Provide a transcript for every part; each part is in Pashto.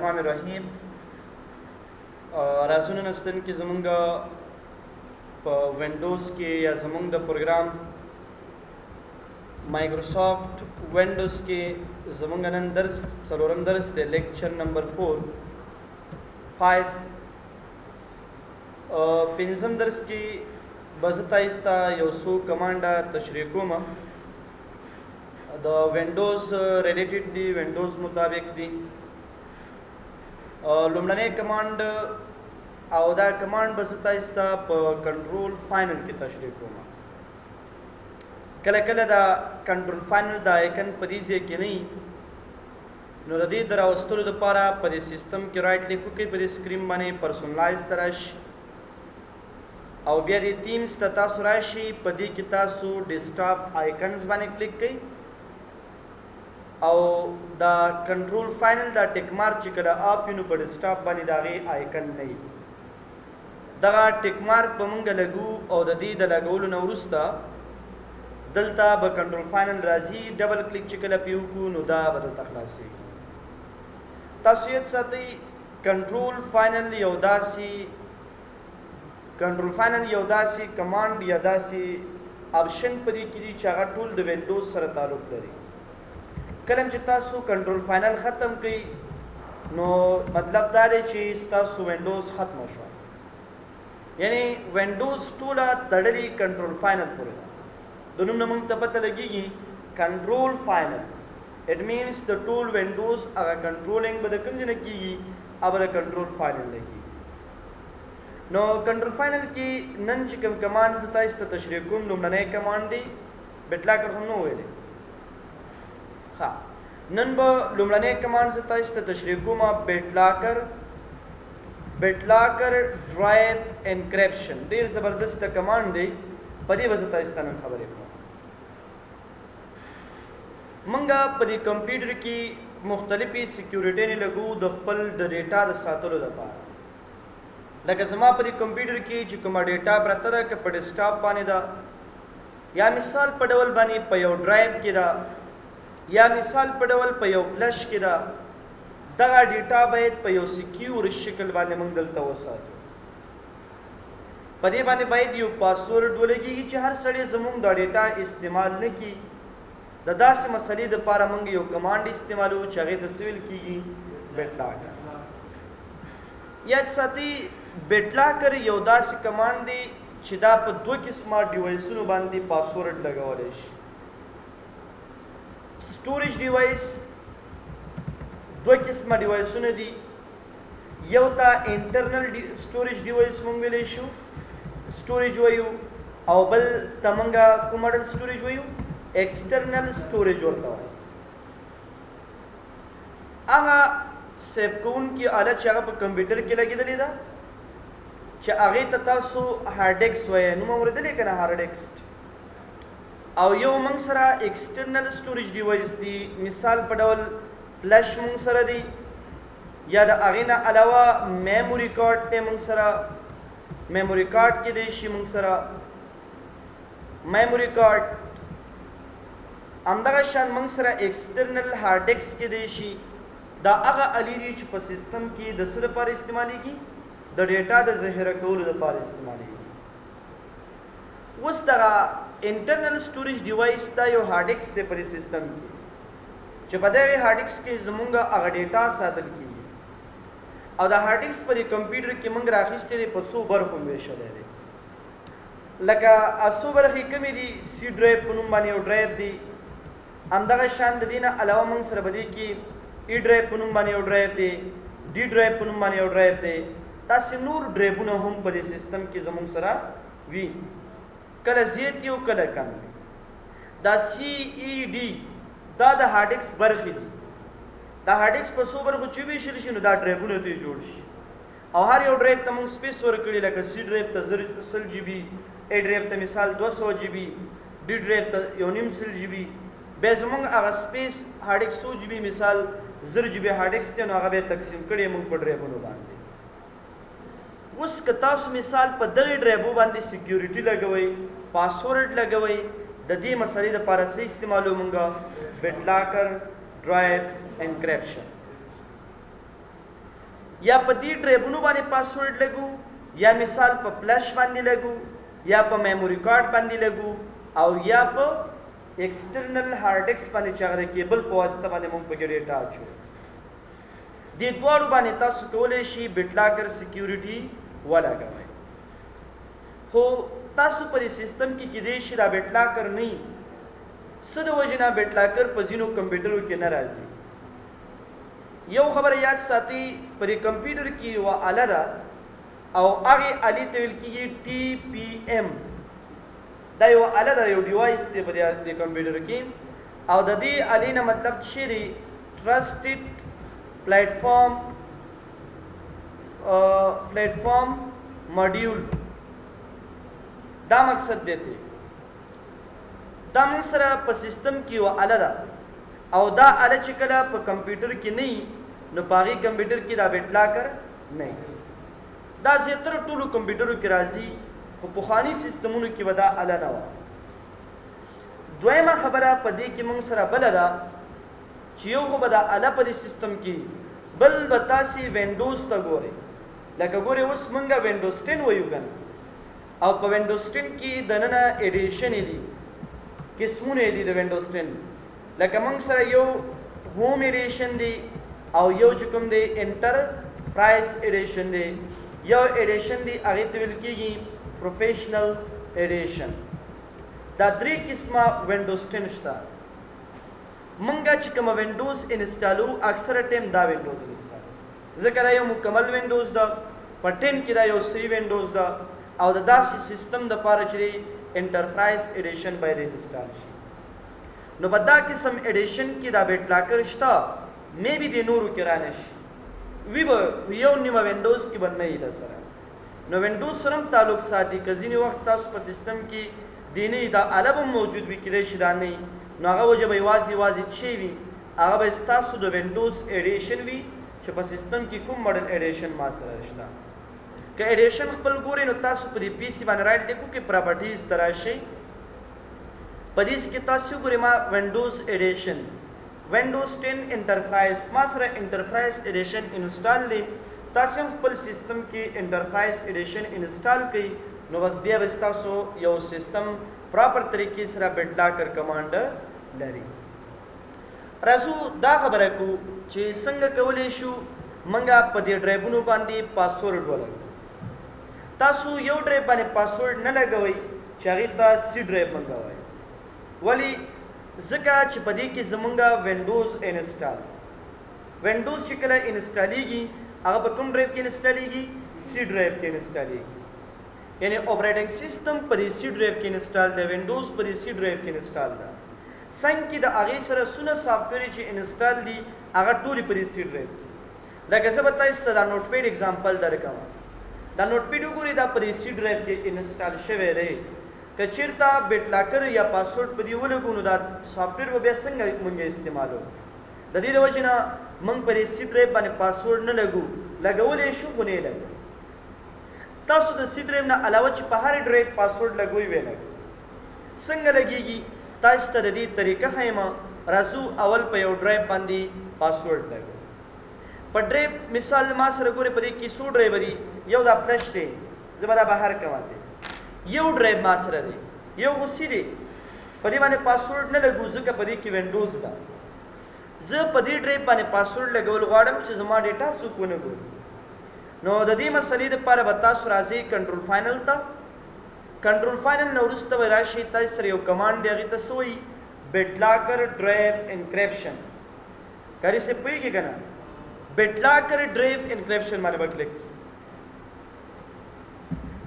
الرحمن الرحیم. راځو نستن کې زمونږ په وینډوز کې یا زمونږ د پروګرام مایکروسافټ وینډوز کې زمونږ نن درس څلورم درس دی، لیکچر نمبر 5. پنځم درس کې بس تاسو یو څو کمانډه تشریح کوم. د وینډوز ریلیټډ دی، وینډوز مطابق دی. لومړنی کمانډ او دا کمانډ بس تاسو په کنټرول فاینل کې تشریح کوم. کله کله دا کنټرول فاینل دا آیکن په دې ځای کې نه، نو د دې دراوستلو لپاره په دې سیستم کې رائټ کلیک وکړئ، په دې سکرین باندې پرسونلایز تراشي او بیا دې تیمز ته تاسو راشي. په دې کې تاسو ډیسکټاپ آیکنز باندې کلیک کړئ او دا کنټرول فاینل دا ټیک مارک چې کله اپ وینو په ډیسکټاپ باندې دا غي آیکن نه وي، دا ټیک مارک به مونږ لګو او د دې د لګولو نه وروسته دلته به کنټرول فاینل راځي. ډبل کلیک چې کله پیو کو نو دا به دلته خلاصېږي. تاسو یې ساتئ کنټرول فاینل یو داسې کمانډ یا داسې آپشن په دې کې دي چې هغه ټول د وینډوز سره تعلق لري. کله چې تاسو کنټرول فاینل ختم کړئ نو مطلب دا دی چې تاسو وینډوز ختم شو، یعنی وینډوز ټوله تړلې کنټرول فاینل پورې ده. د نوم نه موږ ته پته لګېږي کنټرول فاینل، اټ مینس د ټول وینډوز هغه کنټرولینګ به د کوم ځای نه کېږي، هغه د کنټرول فاینل نه کېږي. نو کنټرول فاینل کې نن چې کوم کمانډ زه تاسو ته تشریح کوم، لومړنی کمانډ دی بټلاکر. هم نو ویلې نن به لومړنی کمانډ زه تاسو ته تشریح کوم، بټلاکر ډرایو انکریپشن. ډیر زبردست کمانډ دی، په دې به زه تاسو ته نن خبرې کوم. منګه په دې کمپیوټر کې مختلفې سکیورټۍ نه لګو د خپل د ډیټا د ساتلو لپاره. لکه زما په دې کمپیوټر کې چې کومه ډیټا پرته ده، که په ډیسکټاپ باندې ده یا مثال په ډول باندې په یو ډرایو کې ده یا مثال په ډول په یو فلش کې ده، دغه ډیټا باید په یو سکیور شکل باندې موږ دلته وساتو. په دې باندې باید یو پاسورډ ولګېږي چې هر سړی زموږ دا ډیټا استعمال نه کړي. د داسې مسلې دپاره موږ یو کمانډ استعمالو چې هغې ته څه ویل کېږي، بټلاکر. یاد ساتئ بټلاکر یو داسې کمانډ دی چې دا په دوه قسمه ډیوایسونو باندې پاسورډ لګولی شي. سټوریج ډیوایس دوه قسمه ډیوایسونه دي، یو ته انټرنل سټوریج ډیوایس مونږ ویلی شو سټوریج وایو، او بل ته مونږه کوم ډول سټوریج وایو، ایکسټرنل سټوریج ورته وایو. هغه سیف کوونکې آله چې هغه په کمپیوټر کې لګېدلې ده چې هغې ته تاسو هارډ ډیسک وایي، نوم اورېدلی که نه، هارډ ډیسک. او یو موږ سره ایکسټرنل سټوریج ډیوایس دی، مثال په ډول فلش موږ سره دی، یا د هغې نه علاوه میموري کارډ دی موږ سره، میموري کارډ کېدی شي موږ سره میموري کارډ. همدغه شان موږ سره ایکسټرنل هارډ ډیسک کېدی شي. دا هغه الې دي چې په سیستم کې د څه لپاره استعمالیږي، د ډیټا د ذخیره کولو لپاره استعمالیږي. اوس دغه انټرنل سټوریج ډیوایس دا یو هارډ ډیسک دی په دې سیستم کې چې په دغه هارډ ډیسک کې زمونږ هغه ډیټا ساتل کېږي. او دا هارډ ډیسک په دې کمپیوټر کې موږ راخیستی دی، په څو برخو ویشلی دی. لکه څو برخې کومې دي، سی ډرایو په نوم باندې یو ډرایو دی. همدغه شان د دې نه علاوه موږ سره به دې کې ای ډرایو په نوم باندې یو ډرایو دی، ډي ډرایو په نوم باندې یو ډرایو دی. داسې نور ډرایوونه هم په دې سیستم کې زموږ سره وي، کله زیات یو کله کم. دا سی ای ډي دا د هارډ ډیسک برخې دي. دا هارډ ډیسک په څو برخو چې ویشل شي نو دا ډرایوونه ته جوړ شي، او هر یو ډرایو ته موږ سپیس ورکړي. لکه سی ډرایو ته 100 جی بي، ای ډرایو ته مثال 200 جی بي، ډي ډرایو ته 1.5 جی بي. بیا زموږ هغه سپیس هارډ ډیسک 100 جی بي مثال 0 جی بي هارډ ډیسک دی، نو هغه بیا تقسیم کړي موږ په ډرایوونو باندې. اوس که تاسو مثال په دغې ډرایو باندې سکیورټي لګوئ، پاسورډ لګوئ، د دې مسلې لپاره څه استعمالو مونږه، بټلاکر ډرایو انکریپشن. یا په دې ډرایوونو باندې پاسورډ لګو یا مثال په فلش باندې لګو یا په میموري کارت باندې لګو او یا په ایکسټرنل هارد ډیسک باندې چې هغه کیبل په واسطه باندې موږ په ډیټا اچو. دې دواړو باندې تاسو کولی شئ بټ لاکر سکیورټي ولګوئ. خو تاسو په دې سیستم کې کیدای شي دا بټ لاکر نه وي. څه د وجې نه بټ لاکر په ځینو کمپیوټرو کې نه راځي. یو خبره یاد ساتئ، په دې کمپیوټر کې یوه آله ده او هغې آلې ته ویل کېږي TPM. دا یو آله ده، یو ډیوایس دی په دې کمپیوټر کې او د دې آلې نه مطلب چې دی ټرسټډ پلیټفارم ماډیول. دا مقصد دی ته دا موږ سره په سیستم کې یوه آله ده او دا آله چې کله په کمپیوټر کې نه وي نو په هغې کمپیوټر کې دا بټ لاکر نه وي. دا زیاتره ټولو کمپیوټرو کې راځي، په پخواني سیستمونو کې به دا آله نه وه. دویمه خبره په دې کې موږ سره بله ده چې یو خو به دا آله په دې سیستم کې، بل به تاسې وینډوز ته ګورئ. لکه ګورئ اوس موږ وینډوز 10 ویو که نه، او په وینډوز 10 کې دننه ایډیشنې دي، قسمونه دي د وینډوز 10. لکه موږ سره یو هوم ایډیشن دی او یو چې کوم دی انټرپرایز ایډیشن دی، یو ایډیشن دی هغې ته ویل کېږي پروفیشنل ایډیشن. دا درې قسمه وینډوز 10 شته. مونږه چې کومه وینډوز انسټالو اکثره ټایم دا وینډوز انسټال، ځکه دا یو مکمل وینډوز ده. په 10 کې دا یو سری وینډوز ده او د داسې سیستم دپاره چې دی انټرپرایز ایډیشن باید انسټال شي. نو په دا قسم ایډیشن کې دا بټ لاکر شته، مې بي د نورو کې رانه شي، وي به یو نیمه وینډوز کې به نه وي در سره. نو وینډوز سره هم تعلق ساتي که ځینې وخت تاسو په سیستم کې دی نه دا آله به موجود وي، کیدای شي دا نه وي، نو هغه وجه به یوازې چې وي هغه به ستاسو د وینډوز ایډیشن وي چې په سیستم کې کوم ماډل ایډیشن ما سره شته. که ایډیشن خپل ګورئ نو تاسو په دې پی سي باندې رایټ کلیک وکړئ، پراپرټیز ته راشئ. په دې کې تاسو وګورئ ما وینډوز ایډیشن وینډوز 10 انټرپرایز ما سره انټرپرایز ایډیشن انسټال دی. تاسو هم خپل سیستم کې انټرپرایز ایډیشن انسټال کړئ نو بس بیا به تاسو یو سیستم پراپر طریقې سره بټ لاکر کمانډ لري. راځو دا خبره کو چې څنګه کولی شو منګه په دې ډرایوونو باندې پاسورډ ولګو. تاسو یو ډرایو باندې پاسورډ نه لګوئ چې هغې ته سی ډرایو منګوئ. ولی ځکه چې په دې کې زمونږه وینډوز چې کله انسټالیږي هغه په کوم ډرایو کې انسټالیږي؟ سی ډرایو کې انسټالیږي. یعنی اپریټنګ سیستم په دې سی ډرایو کې انسټال دی، وینډوز په دې سی ډرایو کې انسټال ده. څنګه کې د هغې سره څونه سافټویر چې انسټال دي هغه ټولې په دې سی ډرایو کې. لکه زه به تاسو ته دا نوټ پیډ اگزامپل درکوم. دا نوټ پیډ وګورئ، دا په دې سی ډرایو کې انسټال شوی دی. که چېرته بټ لاکر یا پاسورډ په دې ولګو نو دا سافټویر به بیا څنګه مونږ استعمالو؟ د دې د وجې نه مونږ په دې سی ډرایو باندې پاسورډ نه لګو، لګولی شو خو نه یې لګو. تاسو د سی ډرایو نه علاوه چې په هر ډرایو پاسورډ لګوئ ویې لګو. څنګه لګېږي تاسو ته د دې طریقه ښیم. راځو اول په یو ډرایو باندې پاسورډ لګو. په ډرایو مثال ما سره ګورئ په دې کې څو ډرایو دي؟ یو دا فلش دی، زه به دا بهر کوم دی. یو ډرایو ما سره دی، یو خو سی دی، په دې باندې پاسورډ نه لګو ځکه په دې کې وینډوز ده. زه په دې ډرایو باندې پاسورډ لګول غواړم چې زما ډیټا څوک ونه ګوري. نو د دې مسلې دپاره به تاسو راځئ کنټرول فاینل ته. کنټرول فاینل نه وروسته به راشئ، تاسو سره یو کمانډ دی، هغې ته څه وایي؟ بټ لاکر ډرایو انکریپشن. کاري صاحب پوهېږي که نه؟ بټ لاکر ډرایو انکریپشن باندې به کلیک کړئ.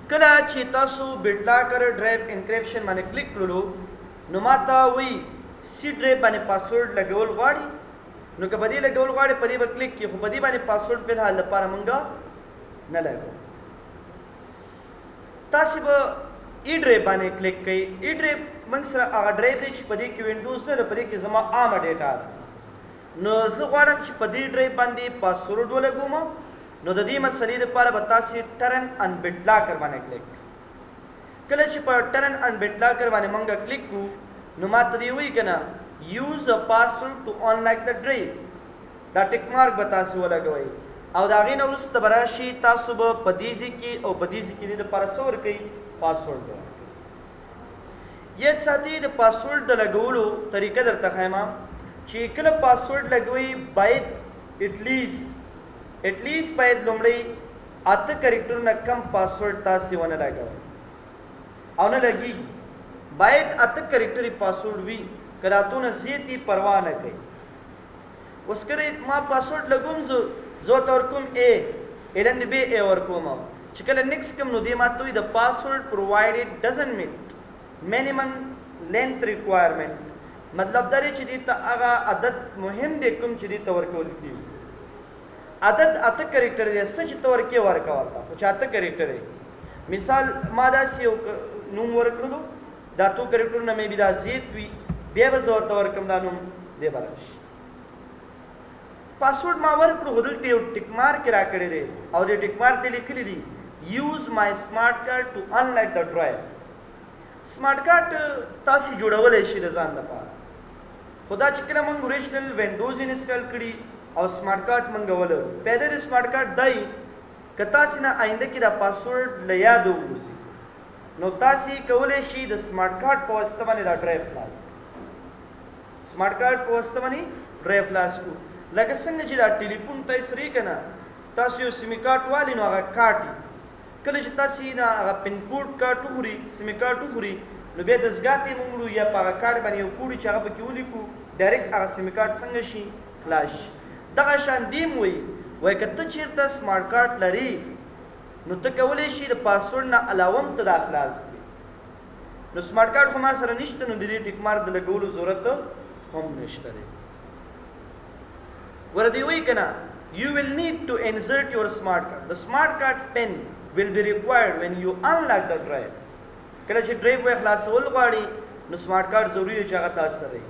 کله چې تاسو بټ لاکر ډرایو انکریپشن باندې کلیک کړلو نو ما ته وایي سی ډرایو باندې پاسورډ لګول غواړي. نو که په دې لګول غواړي په دې به کلیک کړي، خو په دې باندې پاسورډ فلحال لپاره مونږ نه لګو. تاسو به ای ډرایو باندې کلیک کړئ. ای ډرایو موږ سره هغه ډرایو دی چې په دې کې وینډوز نه ده، په دې کې زما عامه ډیټا ده. نو زه غواړم چې په دې ډرایو باندې پاسورډ ولګوم. نو د دې مسلې لپاره به تاسو ټرن ان بټ لاکر باندې کلیک. کله چې په ټرن ان بټ لاکر باندې مونږ کلیک کوو نو ما ته دې وایي که نه یوز ا پاسورډ ټو انلاک د ډرایو. دا ټیک مارک به تاسو ولګوئ. او دا غي نه وروسته براشي تاسو به په دې ځکه او په دې ځکه د پارسور کوي پاسورډ یک ساتي د پاسورډ د لګولو طریقه درته خایم چې کله پاسورډ لګوي باید اټلیست باید لومړی اته کریکټرونه کم پاسورډ تاسو ونه لګوي او نه لګي باید اته کریکټری پاسورډ وي کراتونه زیاتی پروا نه کوي اوس کړي ما پاسورډ لګوم زه تور کوم ا الند به ا ور کوم چې کله نیکسټ کوم نو دې ماته د پاسورډ پرووایډډ ډزنټ میټ minimum length requirement مطلب دا چې دې ته هغه عدد مهم دی کوم چې دې ته ورکول کیږي عدد اته کریکټر دی څه چې ته ورکې ورکول تا خو چې اته کریکټر دی مثال ما دا یو نوم ورکړو دا تو کریکټر نه مې بي دا زیات وي بیا به زه ورته ورکم دا نوم دی برش پاسورډ ما ورکړو دلته یو ټیک مارک راکړی دی او دې ټیک مارک ته لیکلی دی use my smart card to unlock the drive سمارټ کارت تاسو جوړولای شئ د ځان لپاره خدا چې کله موږ اوریجنل وینډوز انسټال کړي او سمارټ کارت منګول پیدا د سمارټ کارت دای که تاسو نه آینده کې دا پاسورډ لیاد وګورئ نو تاسو کولای شئ د سمارټ کارت په واسطه باندې دا ډرایو خلاص سمارټ کارت په واسطه باندې ډرایو خلاص کو لکه څنګه چې دا ټلیفون ته سری کنه تاسو یو سیم کارت والی نو هغه کارت کله چې تاسو نه هغه پن کوډ کارت وګورئ سیم کارت وګورئ نو به د ځګاتې مونږ یا په کارت باندې یو کوډ چې هغه پکې ولیکو ډایرکټ هغه سیم کارت څنګه شي خلاص دغه شان دیم وای کته چیرته سمارټ کارت لري نو ته کولای شي د پاسورډ نه علاوه هم ته دا خلاص دي نو سمارټ کارت خو ما سره نشته نو د دې ټیک مارک د لګولو ضرورت هم نشته دی ورته وی کنه you will need to insert your smart card the smart card pin will be required when you unlock the drive کله چې ډرایو وای خلاصول غواړي نو سمارټ کارت ضروری دی چې هغه تاسو سره وي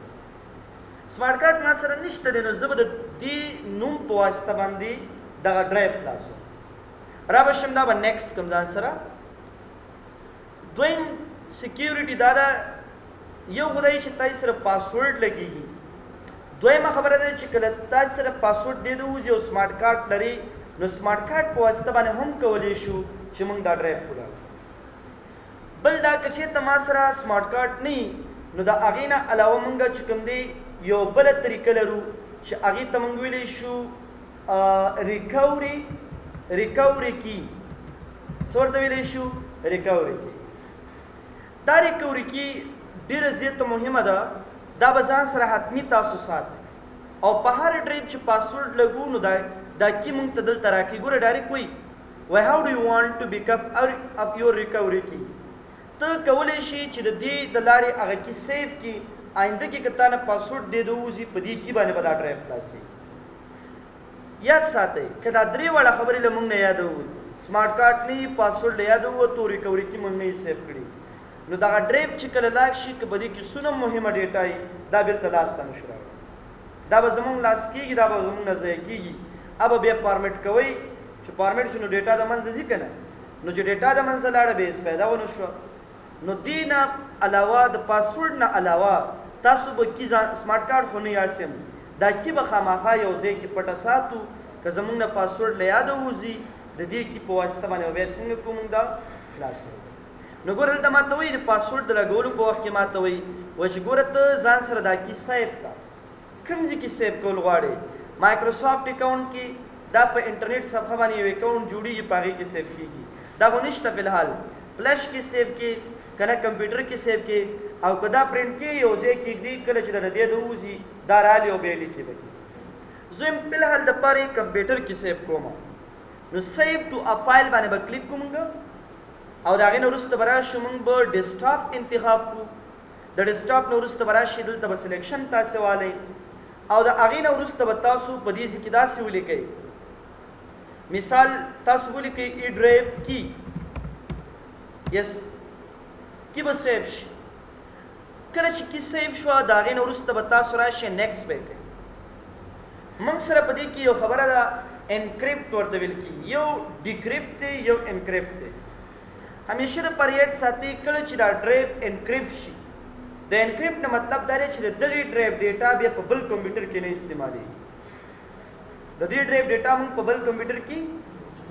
سمارټ کارت ما سره نشته دی نو زه به د دې نوم په واسطه باندې دغه ډرایو خلاصوم را به شم دا به نیکسټ کوم ځان سره دویم سکیورټي دا ده یو خدای چې تاسو سره پاسورډ لګیږي دویمه خبره ده چې کله تاسو سره پاسورډ دی دوی او سمارټ کارت لري نو سمارټ کارت په واسطه باندې هم کولی شو چې موږ دا ډرایو کولای بل دا که چېرته ما سره سمارټ کارت نه نو د هغې نه علاوه موږ چې کوم دی یو بله طریقه لرو چې هغې ته موږ ویلی شو ریکوري کی څه ورته ویلی شو ریکوري کی دا ریکوري کی ډېره زیاته مهمه ده دا به ځان سره حتمي تاسو ساتئ او په هر ډرایو چې پاسورډ لګو نو دا کی موږ ته دلته راکړي ګوره ډایرکټ وایي how do you want to pick up your recovery key ته کولی شي چې د دې د لارې هغه کې سیف کړي آینده کې که تا نه پاسورډ دی دووځي په دې کې باندې به دا ډرایو خلاصي یاد ساتئ که دا درې واړه خبرې له موږ نه یاد ووځي سمارټ کارت نه پاسورډ له یاد ووتو ریکوري کې موږ نه یې سیف کړي نو دغه ډرایو چې کله لاک شي که په دې کې څونه مهمه ډیټا وي دا بېرته لاس ته نه شو راوړی دا به زموږ لاس کېږي دا به زموږ نه ضایع کېږي اب بیا فارمیټ کوئ چې فارمیټ شو نو ډیټا د منځه ځي که نه نو چې ډیټا د منځه لاړه بیا هېڅ پیدا ونه شوه نو دې نه علاوه د پاسورډ نه علاوه تاسو به کی سمارټ کارت خو نه یاسم دا کی به خامخا یو ځای کې پټه ساتو که زموږ نه پاسورډ له یاده وځي د دې کې په واسطه باندې بیا څنګه کوو موږ دا خلاصوو نو ګوره دلته ما ته وایي د پاسورډ د لګولو په وخت کې ما ته وایي چې ګوره ته ځان سره دا کی سیف کړه کوم ځای کې سیف کول غواړې مایکروسافټ اکاونټ کې دا په انټرنیټ صفحه باندې یو اکاونټ جوړېږي په هغې کې سیف کېږي دا خو نشته فلحال فلش کې سیف کې کنه کمپیوټر کې سیف کې او که دا پرنټ کې یو ځای کېږدي کله چې د نه دې د وځي دا رالي او بیا لیکي به زه یم فلحال دپاره یې کمپیوټر کې سیف کوم نو سیف ټو ا فایل باندې به کلیک کوو موږ او د هغې نه وروسته به راشو موږ به ډیسکټاپ انتخاب کړو د ډیسکټاپ نه وروسته به راشي دلته به سلیکشن تاسې والی او د هغې نه وروسته به تاسو په دې کې داسې ولیکئ مثال تاسو ولیکئ ای ډرایو کی یس کی به سیف شي کله چې کی سیف شوه د هغې نه وروسته به تاسو راشئ نیکسټ به کوئ موږ سره په دې کې یو خبره ده انکریپټ ورته ویل کېږي یو ډیکریپټ دی یو انکریپټ دی همیشه د پریډ ساتي کله چې دا ډرایو انکریپټ شي د انکریپټ نه مطلب دا دی چې د دغې ډرایو ډیټا بیا په بل کمپیوټر کې نه استعمالیږي د دې ډرایو ډیټا موږ په بل کمپیوټر کې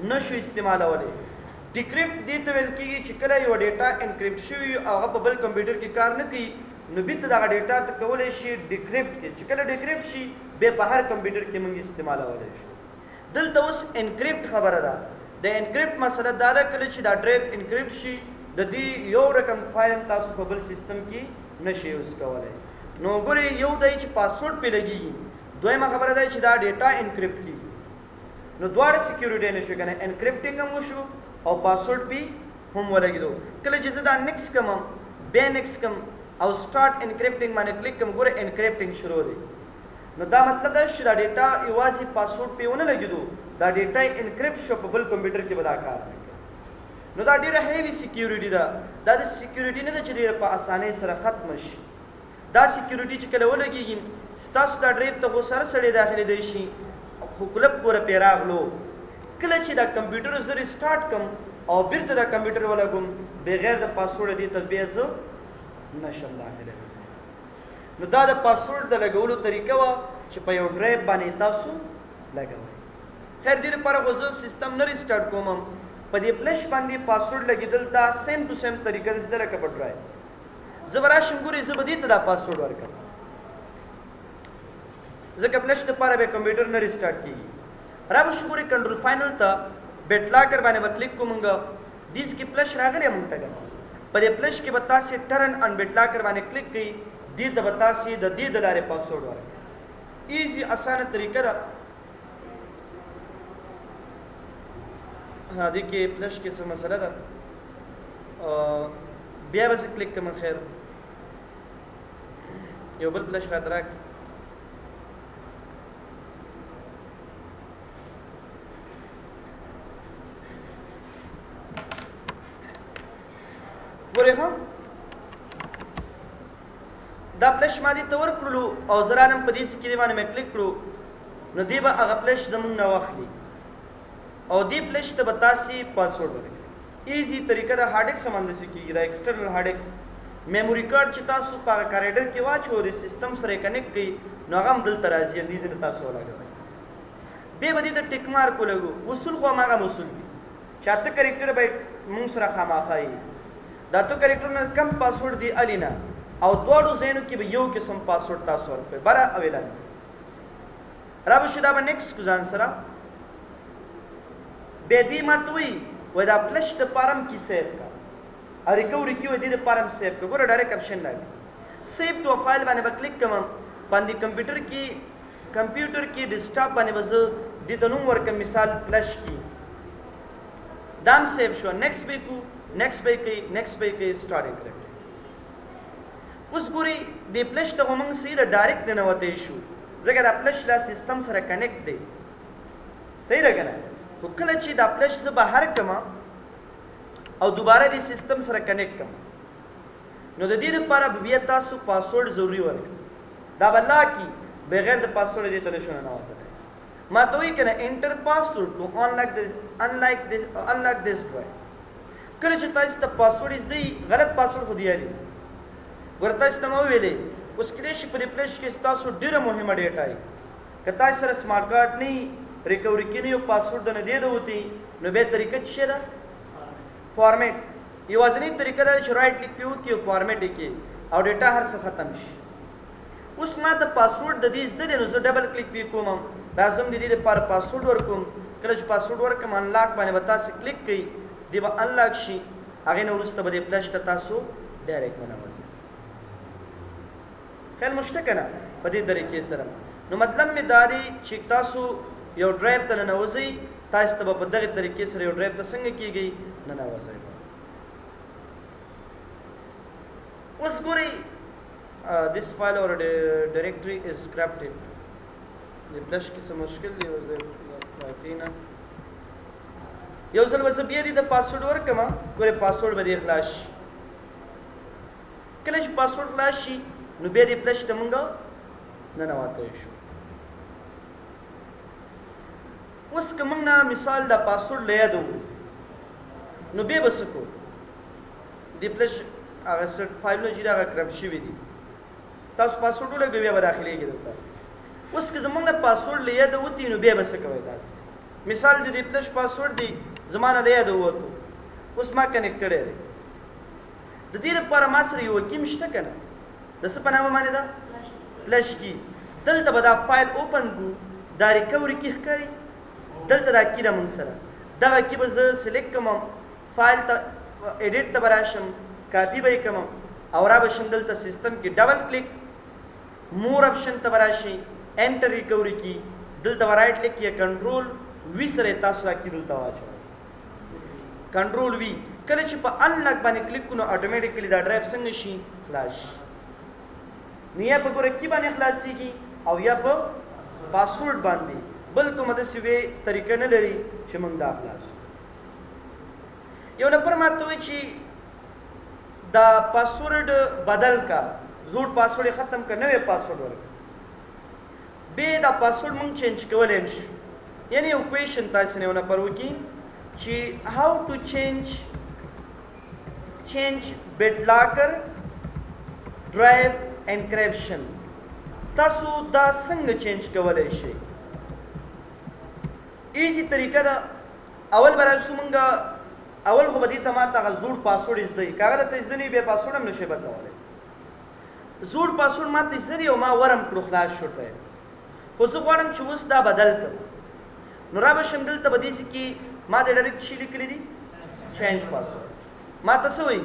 نشو استعمالولی. ډیکریپټ دې ته ویل کېږي چې کله یو ډیټا انکریپټ شوي او هغه په بل کمپیوټر کې کار نه کوي نو بیرته دغه ډیټا ته کولی شي ډیکریپټ کړي، چې کله ډیکریپټ شي بیا په هر کمپیوټر کې موږ استعمالولی شو. دلته اوس انکریپټ خبره ده. د انکریپټ مسله دا ده کله چې دا ډرایو انکریپټ شي د دې یو رقم فایل تاسو په بل سیستم کې نشي یوز کولی. نو ګورئ یو دی چې پاسورډ پې لګېږي، دویمه خبره ده چې دا ډیټا انکریپټ کېږي. نو دواړه سیکیورټي نه شو که نه، انکریپټینګ هم وشو او پاسورډ پې هم ولګېدو. کله چې زه دا نیکس کوم بیا نیکس کوم او سټارټ انکریپټینګ باندې کلیک کوم، ګوره انکریپټینګ شروع دی. نو دا مطلب ده چې دا ډیټا یوازې پاسورډ پې ونه لګېدو، دا ډیټا انکریپټ شو په بل کمپیوټر کې به دا کار نه کوي. نو دا ډېره هیوي سیکیورټي ده. دا د سیکیورټي نه ده چې ډېره په اسانۍ سره ختمه شي. دا سیکیورټي چې کله ولګېږي ستاسو دا ډرایو ته خو سره سړی داخلېدی شي خو کلب پورې پې راغلو. کله چې دا کمپیوټر زه ریسټارټ کړم او بیرته دا کمپیوټر ولګوم بغیر د پاسورډ دې ته بیا زه نشم داخله. نو دا د پاسورډ د لګولو طریقه وه چې په یو ډرایو باندې تاسو لګوئ. خیر دې لپاره خو زه سیستم نه ریسټارټ کوم، په دې فلش باندې پاسورډ لګېدل دا سیم ټو سیم طریقه ده زده لکه په ډرایو. زه به راشم ګورئ زه به دې ته دا پاسورډ ورکړم، ځکه فلش دپاره به کمپیوټر نه ریسټارټ کېږي. را به شو ګورئ کنټرول فاینل ته بیټ لاکر باندې به کلیک کوو. مونږ دیز کې فلش راغلی مونږ ته په دې فلش کې به تاسې ټرن ان بیټ لاکر باندې کلیک کوئ، دې ته به تاسې د دې د لارې پاسورډ ورکړئ. ایزي اسانه طریقه ده. ها دې کې فلش کې څه مسله ده بیا به زه کلیک کوم. خیر یو بل فلش راته راکړي. ګورئ ښه دا فلش ما دې ته ورکړلو او زه رانم په دې سکرین باندې مې کلیک کړو نو دې به هغه فلش زموږ نه واخلي او دې فلش ته به تاسې پاسورډ ورکړئ. ایزي طریقه ده. هارډ ډسک هم همداسې کېږي. دا ایکسټرنل هارډ ډسک میموري کارډ چې تاسو په هغه کاریډر کې واچوئ د سیستم سره یې کنیکټ کړئ نو هغه هم دلته راځي، همدې ځای نه تاسو ولګوئ. بیا به دې ته ټیک مارک ولګو. اصول خو هماغه اصول دي چې اته کرکټر به موږ سره خامخا وي. دا تو کریکټرونه کم پاسورډ دی الینا او دواړو ځایونو کې به یو قسم پاسورډ تاسو ورکړئ بره او اعلان را به شي. دا به نیکسټ کو ځان سره بیا دې ماته وایي وایي دا فلش دپاره هم کې سیف کړه او ریکوري کې وایي دې دپاره هم سیف کړه. ګوره ډایرکټ اپشن راغلی سیف ټو فایل باندې به کلیک کوم. باندې کمپیوټر کې ډیسکټاپ باندې به زه دې ته نوم ورکړم مثال فلش کې دا هم سیف شو. نیکسټ به کو نیکسټ به کوي نیکسټ به کوي سټارټ انکریپټ. اوس ګورئ دې فلش ته خو موږ سیده ډایرکټ ننوتی شو ځکه دا فلش دا سیستم سره کنیکټ دی. صحیح ده که نه؟ خو کله چې دا فلش زه بهر کړم او دوباره دې سیستم سره کنیکټ کړم نو د دې لپاره به بیا تاسو پاسورډ ضروري ورکړئ. دا به لاکي بغیر د پاسورډ دې ته نشو ننوتلی. ما ته وایي که نه انټر پاسورډ ټو انلاک دس ډرایو. کله چې تاسو ته پاسورډ زده وي غلط پاسورډ خو دی یاري ګوره تاسو ته مې وویلې اوس کیدای شي په دې فلش کې ستاسو ډېره مهمه ډیټا وي. که تاسو سره سمارټ کارډ نه وي ریکوري کې نه یو پاسورډ نه دی وتی نو بیا طریقه څه ده فارمیټ. یوازینۍ طریقه ده چې رائټ کلیک پې وکړي او فارمیټ یې کړي او ډیټا هر څه ختم شي. اوس ما ته پاسورډ د دې زده دی نو زه ډبل کلیک پې کوم راځم د دې لپاره پاسورډ ورکوم. کله چې پاسورډ ورکړم انلاک باندې به تاسو کلیک کړئ دی به انلاک شي. هغې نه وروسته به دې فلش ته تاسو ډایرکټ ننوځئ. خیال مو شته که نه په دې طریقې سره. نو مطلب مې دا دی چې تاسو یو ډرایو ته ننوځئ تاسو ته به په دغې طریقې سره یو ډرایو ته څنګه کېږي ننوځئ. اوس ګورئ this file or directory is corrupted. د فلش کې څه مشکل دی اوس د نه یو ځل به زه بیا دې د پاسورډ ورکړم. ګورې پاسورډ به دې خلاص شي. کله چې پاسورډ خلاص شي نو بیا دې فلش ته مونږ ننوتی شو. اوس که موږ نه مثال دا پاسورډ له یاده نو بیا به څه کوو دې فلش هغه فایلونه چې دي هغه کرپټ شوي دي تاسو پاسورډ ولګوئ بیا به داخلېږي دلته. اوس که زمونږ نه پاسورډ له یاده وتي نو بیا به څه کوئ تاسې مثال د دې فلش پاسورډ دی زما نه له یاده ووتو اوس ما کنیکټ کړی دی د دې لپاره ما سره یو کی شته که نه د څه په نامه باندې ده فلش کی دلته به دا فایل اوپن کړو دا ریکوري کی ښکاري دلته دا کی ده موږ سره دغه کی به زه سلیکټ کړم فایل ته ایډیټ ته به راشم کاپي به یې کړم او را به شم دلته سیستم کې ډبل کلیک مور آپشن ته به راشي انټر ریکوري کی دلته به رایټ کلیک کړئ کنټرول وي سره یې تاسو دا کی دلته واچوئ کنټرول وي کله چې په انلاک باندې کلیک کړو نو اټومیټیکلی دا ډرایو څنګه شي خلاص شي نو یا په ګوره کی باندې خلاصېږي او یا په پاسورډ باندې بل کومه داسې وې طریقه نه لري چې موږ دا خلاص یو نفر ماته وایي چې دا پاسورډ بدل کا زوړ پاسورډ یې ختم کا نوی پاسورډ ورکړه بیا دا پاسورډ موږ چینج کولی هم شو یعنی یو کویشن تاسې نه یو نفر وکړي چې هاو ټو چینج BitLocker ډرایو انکریپشن تاسو دا څنګه چینج کولی شئ ایزي طریقه ده اول به راسو مونږ اول خو به دې ته ماته هغه زوړ پاسورډ زده وي که هغه راته زده نه وي بیا پاسورډ هم نشئ بدلولی زوړ پاسورډ ماته زده دی او ما ورم کړو خلاص شو ډرایو خو زه غواړم چې اوس دا بدل کړم نو را به شم دلته به داسې کې ما د ډایرکټ شي لیکلی دي چینج پاسورډ ما ته څه وایي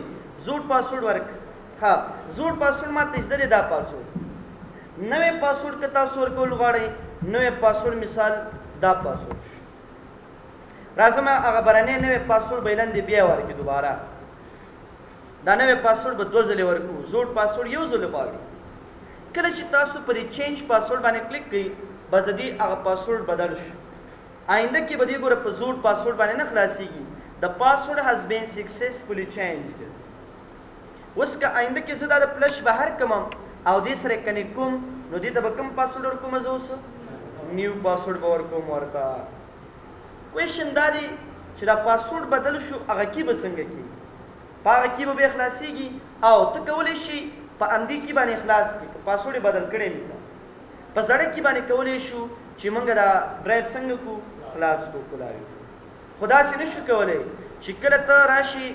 زوړ پاسورډ ورکړه ها زوړ پاسورډ ما ته زده دی دا پاسورډ نوی پاسورډ که تاسو ورکول غواړئ نوی پاسورډ مثال دا پاسورډ شو راځم هغه برنی نوی پاسورډ به لاندې بیا ورکړي دوباره دا نوی پاسورډ به دوه ځلې ورکړو زوړ پاسورډ یو ځل غواړي کله چې تاسو په دې چینج پاسورډ باندې کلیک کړئ بس د دې هغه پاسورډ بدل شو آینده کې به دې ګوره په زوړ پاسورډ باندې نه خلاصېږي the password has been successfully changed اوس که آینده کې زه دا د فلش بهر کړم او دې سره یې کنیکټ کوم نو دې ته به کوم پاسورډ ورکوم زه اوس نیو پاسورډ به ورکوم ورته کویشن دا دی چې دا پاسورډ بدل شو هغه کی به څنګه کېږي په هغه کی به بیا خلاصېږي او ته کولی شي په همدې کی باندې خلاص کړي که پاسورډ یې بدل کړی وي په زړه کی باندې کولی شو چې موږ دا ډرایو څنګه کړو خلاص کړو کلاوي خو داسې نه شو کولی چې کله ته راشي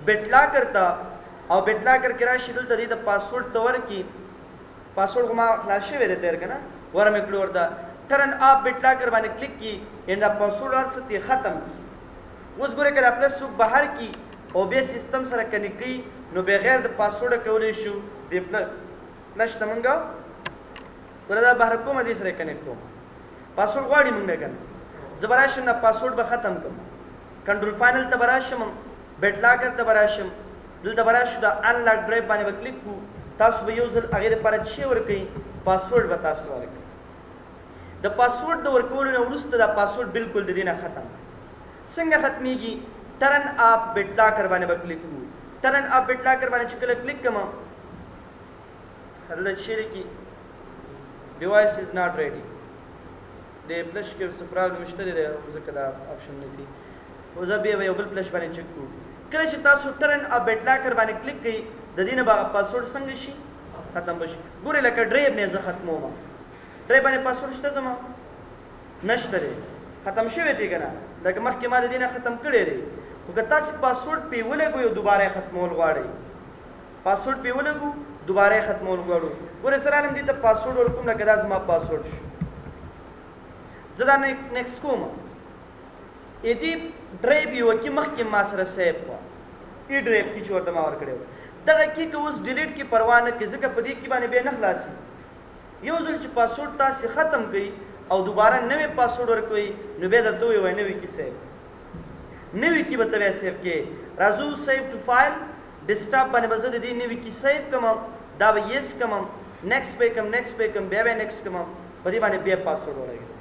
BitLocker ته او BitLocker کې راشي دلته دې د پاسورډ ته ورکړي پاسورډ خو ما خلاص شوی دی تېر که نه ور مې کړو ورته ټرن اپ BitLocker باندې کلیک کړي یعنې دا پاسورډ هر څه ترې ختم کړي اوس ګورې که دا پلس څوک بهر کړي او بیا سیستم سره کنیکټ کړي نو بغیر د پاسورډه کولی شو دې فلش ته مونږ ګوره دا بهر کومه دې سره کنیکټ کوم پاسورډ غواړي مونږ نه که نه زه به راشم دا پاسورډ به ختم کړم کنټرول فاینل ته به راشم BitLocker ته به راشم دلته به راشو دا انلاک ډرایو باندې به کلیک کړو تاسو به یو ځل هغې دپاره څه ورکوئ پاسورډ به تاسو ورکوئ د پاسورډ د ورکولو نه وروسته دا پاسورډ بالکل د دې نه ختم څنګه ختمیږي ټرن اپ BitLocker باندې به کلیک کړو ټرن اپ BitLocker باندې چې کله کلیک کړم هلته چې لیکي ډیوایس از ناٹ ریډي د فلش کې څه پرابلم شته دی ځکه دا آپشن نه دي خو زه بیا به یو بل فلش باندې چک کړو کله چې تاسو ټرن اپ BitLocker باندې کلیک کړئ د دې نه به هغه پاسورډ څنګه شي ختم به شي ګورئ لکه ډرایو نه زه ختموم ډرایو باندې پاسورډ شته زما نشته دی ختم شوی دی که نه لکه مخکې ما د دې نه ختم کړی دی خو که تاسې پاسورډ پې ولګو یو دوباره یې ختمول غواړئ پاسورډ پې ولګو دوباره یې ختمول غواړو ګورئ زه رالم دې ته پاسورډ ورکوم لکه دا زما پاسورډ شو زه دا نیکسټ کوم دې ډرایو یوه کې مخکې ما سره سیف وه ای ډرایو کې چې ورته ما ورکړی و دغه کې که اوس ډیلیټ کې پروا نه کړي ځکه په دې کې باندې بیا نه خلاصي یو ځل چې پاسورډ تاسې ختم کړئ او دوباره نوی پاسورډ ورکوئ نو بیا درته ووایي نوی کې سیف نوی کې به ته بیا سیف کې راځو سیف ټو فایل ډیسکټاپ باندې به زه د دې نوي کې سیف کړم دا به یس کړم نیکسټ پې کړم نیکسټ پې کړم بیا به نیکسټ کړم په دې باندې بیا پاسورډ ولګوم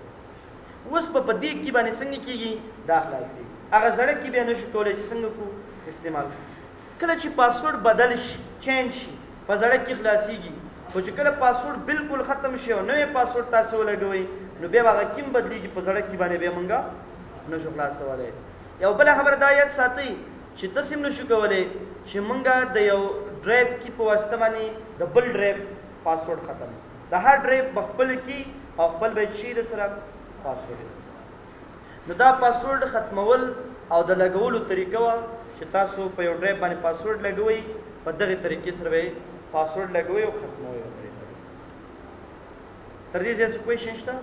اوس په دې کې باندې څنګه کېږي دا خلاصېږي هغه زړه کې بیا نشو کولی چې څنګه کو استعمال کله چې پاسورډ بدل شي چینج شي په زړه کې خلاصېږي خو چې کله پاسورډ بالکل ختم شي او نوی پاسورډ تاسو ولګوئ نو بیا به هغه کیم بدلېږي په زړه کې باندې بیا مونږ نشو خلاصولی یو بله خبره دا یاد ساتئ چې داسې هم نشو کولی چې مونږ د یو ډرایو کې په واسطه باندې د بل ډرایو پاسورډ ختم د هر ډرایو په خپل کې او خپل به شي د سره پاسورډ سره. نو دا پاسورډ ختمول او د لګولو طریقه وا چې تاسو په یو ډرایو باندې پاسورډ لګوي په دغه طریقې سره به پاسورډ لګوي او ختموي. تر دې ځکه کوېشن شته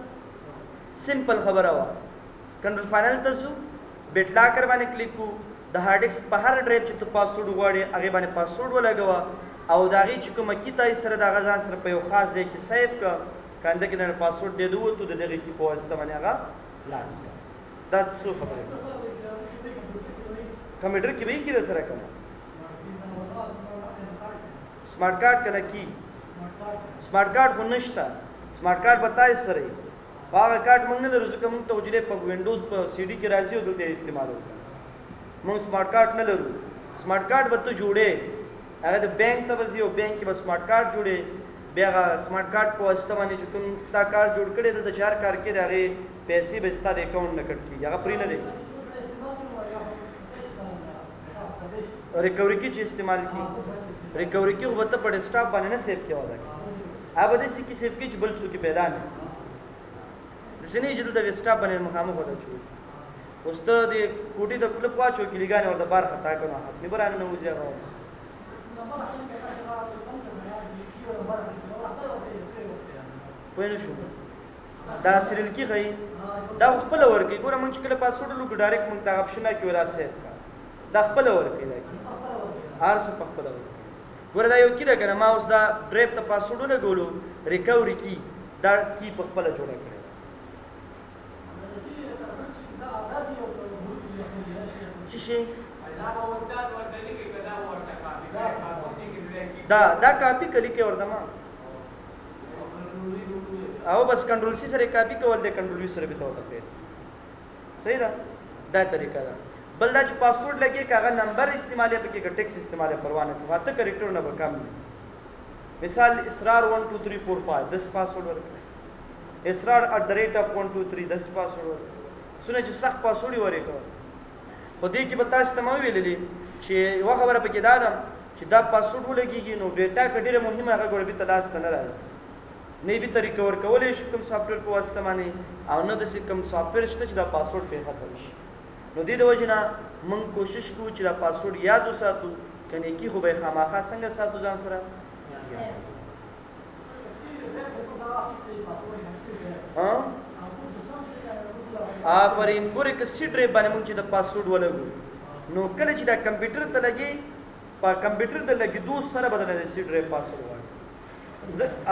سمپل خبره وا. کنټرول فاینل ته ځو بیت لاکر باندې کلیک کو د هارد ډیسک په هر ډرایو چې ته پاسورډ وغواړې هغه باندې پاسورډ ولګوه او دا غي چې کومه کیته سره د غزان سره په یو خاص ځای کې سیو کا کنده کې د پاسورډ دې دوه ته دغه کې په واسطه باندې هغه لاس دا څه خبره کمپیوټر کې به کې سره کوم سمارټ کارت کله کی سمارټ کارت خو نشته. سمارټ کارت بتای سره هغه کارت موږ نه لرو ځکه موږ ته وجلې په وینډوز په سی ډي کې راځي او دلته استعمالو موږ سمارټ کارت نه لرو. سمارټ کارت به ته جوړې هغه د بانک ته وځي او بانک کې به سمارټ کارت جوړې بیا هغه سمارټ کارت په واسطه باندې چې کوم تا کارت جوړ کړي د 4 کار کې هغه پیسې به ستاسو اکاونټ نه کټ کیږي هغه پرې نه دی. ریکوري کې چې استعمال کی ریکوري کې وته په ډیسکټاپ باندې نه سیو کېو دا اوبه دې سې کې سیو کې چې بل څه کې پیدا نه د سینې چې د ډیسکټاپ باندې مخامخ وته شو اوس ته دې کوټي د کلپ واچو کې لګانه ورته بار خطا کړو نه برانه نه وځي هغه پوه شو دا سیریل کې غي دا خپل ورکی ګوره مونږ کله پاسورډ لګو ډایرکټ مونږ ته آپشن کې ورا سیټ کا دا خپل ورکی دا کی هر څه په خپل ورکی ګوره دا یو کیده کنه ما اوس دا ډرایو ته پاسورډ لګولو ریکوري کی دا کی په خپل جوړه کړی چې شي دا کاپی کلی کې ورته ما او بس کنټرول سی سره کاپی کول د کنټرول وی سره به ته وته صحیح ده دا طریقه ده. بل دا چې پاسورډ لګي کاغه نمبر استعمالي په کې ټیکس استعمالي پروانه کوي واته کریکټر نه وکم مثال اسرار 1 2 3 4 5 10 پاسورډ ورکړي اسرار @123 10 پاسورډ ورکړي سونه چې سخت پاسورډ ورکړي په دې کې به تاسو ته مو ویلې چې یو خبره پکې دا ده چې دا پاسورډ ولګيږي نو ډیټا کډیره مهمه هغه ګور به تلاش نه راځي نه به طریقې ورکولې شي کوم سافټویر په واسطه باندې او نه د کوم سافټویر شته چې دا پاسورډ په ختم شي. نو دې د وجنه موږ کوشش کوو چې دا پاسورډ یاد وساتو کني کی خو به خامخا څنګه ساتو ځان سره آفرین ګورې که سی ډرایو باندې موږ چې د پاسورډ ولګو نو کله چې دا کمپیوټر ته لګي په کمپیوټر ته لګیدو سره بدل نه سی ډرایو پاسورډ وایي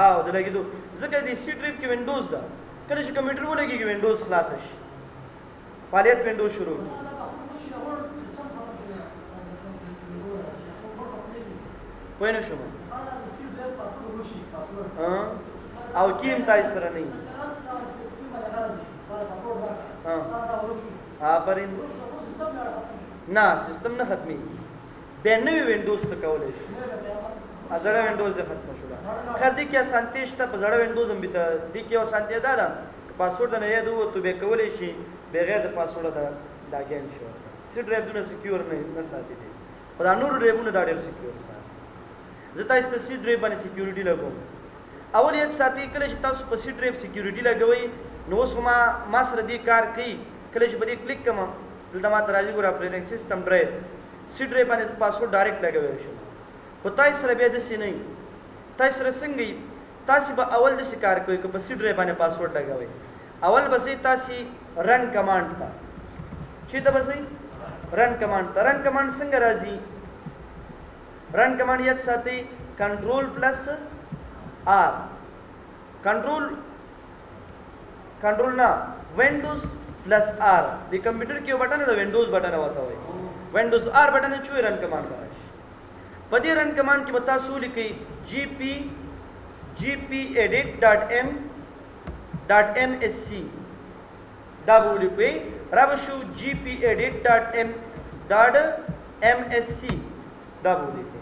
او د لګیدو ځکه د سی ډرایو کې وینډوز ده کله چې کمپیوټر ولګي وینډوز خلاص شي فعالیت وینډوز شروع پوه نه شوم او کیم تای سره نه آفرین نه سیستم نه ختمي به نوې وینډوز ته کولای شي ازړه وینډوز ته ختم شو خر دې کې اسانتي شته په زړه وینډوز هم به دې کې اسانتي ده پاسورډ نه یاد وو ته به کولای شي بغیر د پاسورډ دا لاګین شو سی ډرایو دونه سکیور نه ساتي دي خدا نور ډرایوونه دا ډېر سکیور ساتي زه تاسو ته سی ډرایو باندې سکیورټي لګوم اول یې ساتي کله چې تاسو په سی ډرایو سکیورټي لګوي نو اوس ما سره دې کار کوي کله چې باندې کلیک کوم دلته ما تراځي ګور اپریټینګ سیستم ډرایو سی ډرایو باندې پاسورډ ډایرکټ لګوي شو په تاسو سره به د سی نه تاسو سره څنګه تاسو به اول د کار کوي که په سی ډرایو باندې پاسورډ لګوي اول بسې تاسو رن کمانډ ته چې ته بسې رن کمانډ ته رن کمانډ څنګه راځي رن کمانډ یاد ساتي کنټرول پلس آر کنټرول نه وینډوز پلس آر د کمپیوټر کې یو بٹن دی وینډوز بٹن وته وي وینډوز آر بٹن چوي رن کمانډ راشي په دې رن کمانډ کې به تاسو لیکئ gpedit.m.msc دا به ولیکئ را به شو gpedit.m.msc دا به ولیکئ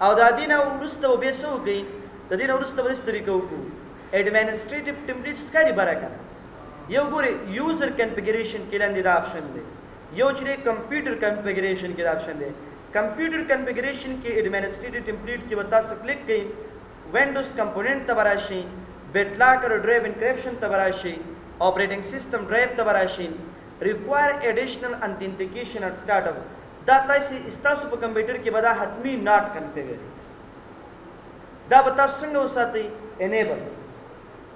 او دا دې نه وروسته به څه وکړئ د دې نه وروسته به داسې طریقه وکړو ایډمنسټریټیو ټمپلیټس ښکاري بره که نه یو ګورئ یوزر کنفیګریشن کې لاندې دا آپشن دی یو چې دی کمپیوټر کنفیګریشن کې دا آپشن دی کمپیوټر کنفیګریشن کې ایډمنسټریټیو ټمپلیټ کې به تاسو کلیک کړئ وینډوز کمپوننټ ته به راشئ BitLocker drive encryption तबराशी operating system drive तबराशी require additional authentication eight startup दा तैसे इस्तासु पर कंप्यूटर के बदा हतमी not configure दा बता संग उसाती एनेबल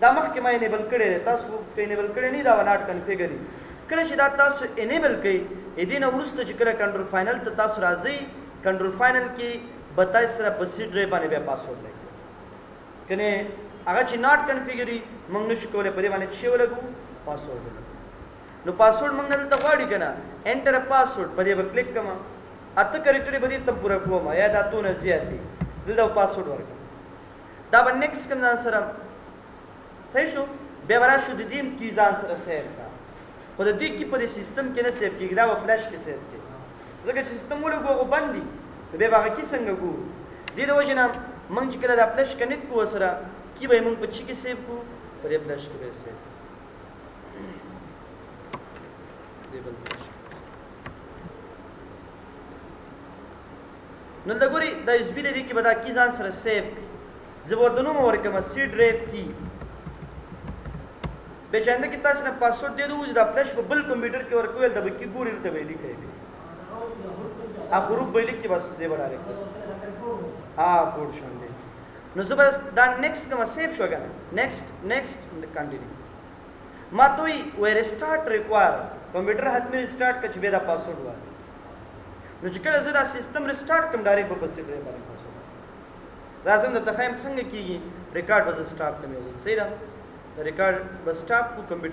दा मख के मैं एनेबल करे तासु एनेबल करे नहीं दा नॉट कॉन्फ़िगर कले शिदा तासु एनेबल कई एदिन उरुस्त जिक्र कंट्रोल फाइनल त तासु राजी कंट्रोल फाइनल की बताई सरा बसी ड्राइव बाने बे पासवर्ड ले कने अगर ची नॉट कॉन्फ़िगरी मंगनुश कोले परे बाने छे लगू पासवर्ड नो पासवर्ड मंगनल त वाडी कना एंटर अ पासवर्ड परे बे क्लिक कमा अत करेक्टरी बदी तब पूरा कोमा या दातु न जियाती दिल दा पासवर्ड वर्क दा बन नेक्स्ट कम आंसर सही शो बेवरा शो दीम की आंसर सेव का खुद दी की परे सिस्टम के न सेव की दा फ्लैश के सेव के जगह सिस्टम वो गो बंदी बे बागा की संग गो दी दो जना मंग चिकला दा फ्लैश कनेक्ट को असरा की भाई मंग पची के सेव को परे फ्लैश के सेव लेवल नंदगुरी द इसबी दे की बता की आंसर सेव जबरदनो मोर के सी ड्राइव की बेचंद की तास ने पासवर्ड दे दो उस द फ्लैश को बिल कंप्यूटर के वर्क वेल दब की गुरी ते बेली के आ ग्रुप बेली की बस दे बड़ा रे हां कोड शोन दे नो जबरदस्त the next come save show गना नेक्स्ट कंटिन्यू मातोई वे रिस्टार्ट रिक्वायर कंप्यूटर हाथ में रिस्टार्ट कच बेदा पासवर्ड हुआ नो जिकल जरा सिस्टम रिस्टार्ट कम डायरेक्ट पर बस दे बारे पासवर्ड राजम द तफहम संग की रिकॉर्ड बस स्टॉप में सही दा रिकॉर्ड बस स्टॉप को कंप्यूटर